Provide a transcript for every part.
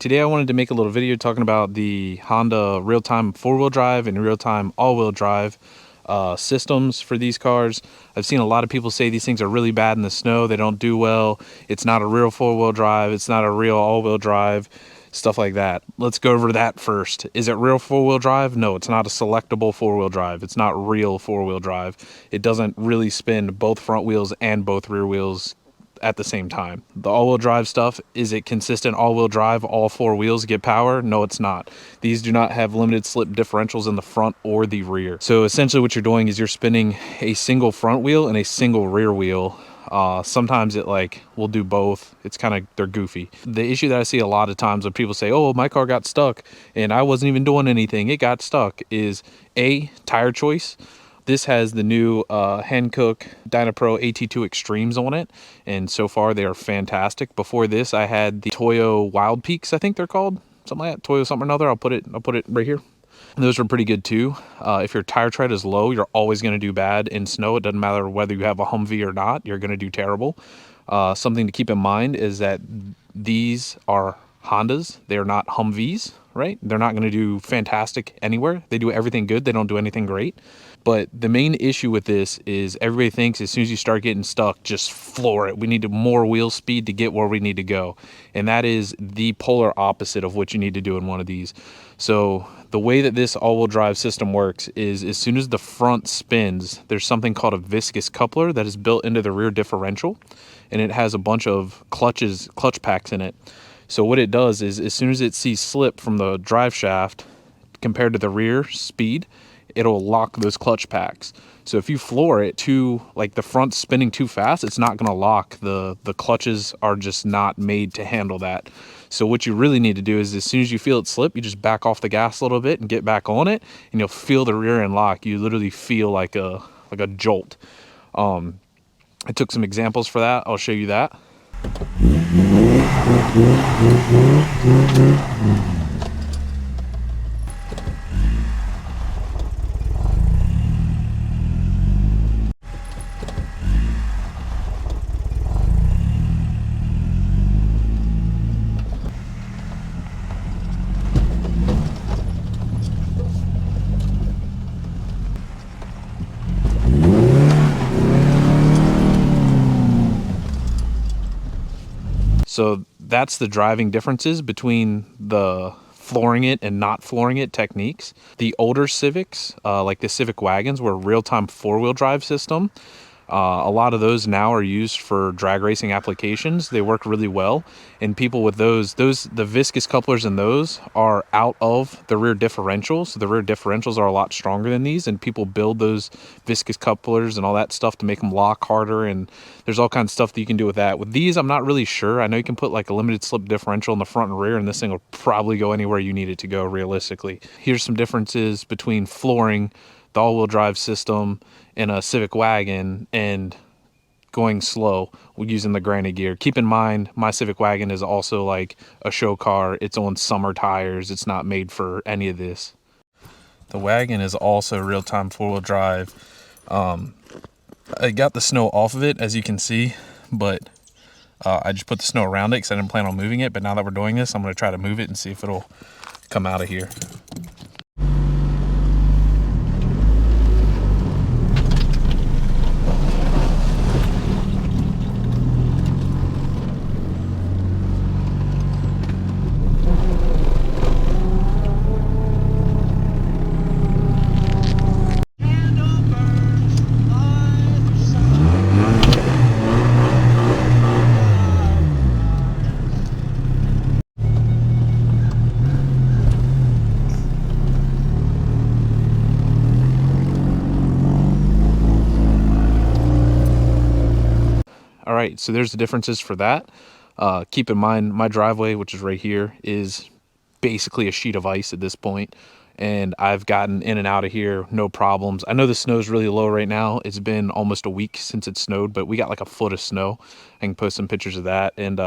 Today I wanted to make a little video talking about the Honda real-time four-wheel drive and real-time all-wheel drive systems for these cars. I've seen a lot of people say these things are really bad in the snow. They don't do well. It's not a real four-wheel drive. It's not a real all-wheel drive, stuff like that. Let's go over that first. Is it real four-wheel drive? No, it's not a selectable four-wheel drive. It's not real four-wheel drive. It doesn't really spin both front wheels and both rear wheels at the same time. The all-wheel drive stuff, is it consistent all-wheel drive, all four wheels get power? No, it's not. These do not have limited slip differentials in the front or the rear. So essentially what you're doing is you're spinning a single front wheel and a single rear wheel. Sometimes it will do both. It's kind of, they're goofy. The issue that I see a lot of times when people say, oh, my car got stuck and I wasn't even doing anything, it got stuck, is A, tire choice. This has the new Hankook Dynapro AT2 Extremes on it, and so far they are fantastic. Before this, I had the Toyo Wild Peaks, I think they're called, something like that. Toyo something or another. I'll put it right here. And those are pretty good too. If your tire tread is low, you're always going to do bad in snow. It doesn't matter whether you have a Humvee or not. You're going to do terrible. Something to keep in mind is that these are Hondas. They're not Humvees, right? They're not going to do fantastic anywhere. They do everything good. They don't do anything great. But the main issue with this is everybody thinks as soon as you start getting stuck, just floor it. We need more wheel speed to get where we need to go. And that is the polar opposite of what you need to do in one of these. So the way that this all-wheel drive system works is as soon as the front spins, there's something called a viscous coupler that is built into the rear differential. And it has a bunch of clutch packs in it. So what it does is as soon as it sees slip from the drive shaft compared to the rear speed, it'll lock those clutch packs. So if you floor it too, like the front spinning too fast, it's not going to lock. The clutches are just not made to handle that. So what you really need to do is as soon as you feel it slip, you just back off the gas a little bit and get back on it, and you'll feel the rear end lock. You literally feel like a jolt. I took some examples for that. I'll show you that. So that's the driving differences between the flooring it and not flooring it techniques. The older Civics, like the Civic Wagons, were a real-time four-wheel drive system. A lot of those now are used for drag racing applications. They work really well, and people with those the viscous couplers in those are out of the rear differentials. So the rear differentials are a lot stronger than these, and people build those viscous couplers and all that stuff to make them lock harder, and there's all kinds of stuff that you can do with that. With these, I'm not really sure. I know you can put like a limited slip differential in the front and rear, and this thing will probably go anywhere you need it to go realistically. Here's some differences between flooring the all-wheel drive system in a Civic Wagon and going slow using the granny gear. Keep in mind, my Civic Wagon is also like a show car. It's on summer tires. It's not made for any of this. The wagon is also real-time four-wheel drive. I got the snow off of it, as you can see, but I just put the snow around it because I didn't plan on moving it. But now that we're doing this, I'm going to try to move it and see if it'll come out of here. All right, so there's the differences for that. Keep in mind, my driveway, which is right here, is basically a sheet of ice at this point, and I've gotten in and out of here no problems. I know the snow's really low right now. It's been almost a week since it snowed, but we got like a foot of snow. I can post some pictures of that, and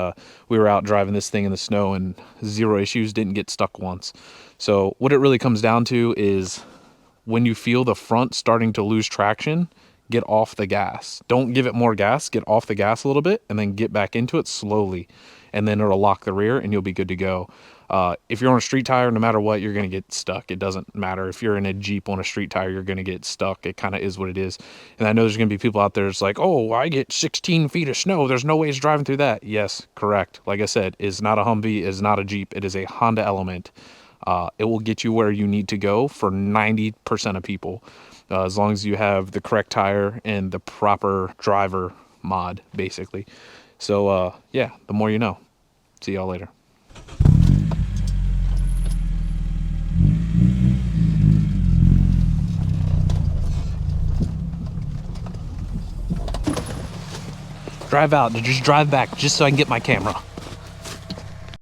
we were out driving this thing in the snow and zero issues, didn't get stuck once. So what it really comes down to is when you feel the front starting to lose traction, get off the gas. Don't give it more gas. Get off the gas a little bit and then get back into it slowly. And then it'll lock the rear and you'll be good to go. If you're on a street tire, no matter what, you're going to get stuck. It doesn't matter. If you're in a Jeep on a street tire, you're going to get stuck. It kind of is what it is. And I know there's going to be people out there that's like, oh, I get 16 feet of snow. There's no way it's driving through that. Yes, correct. Like I said, it's not a Humvee. It's not a Jeep. It is a Honda Element. It will get you where you need to go for 90% of people, as long as you have the correct tire and the proper driver mod, basically. So, yeah, the more you know. See y'all later. Drive out, just drive back, just so I can get my camera.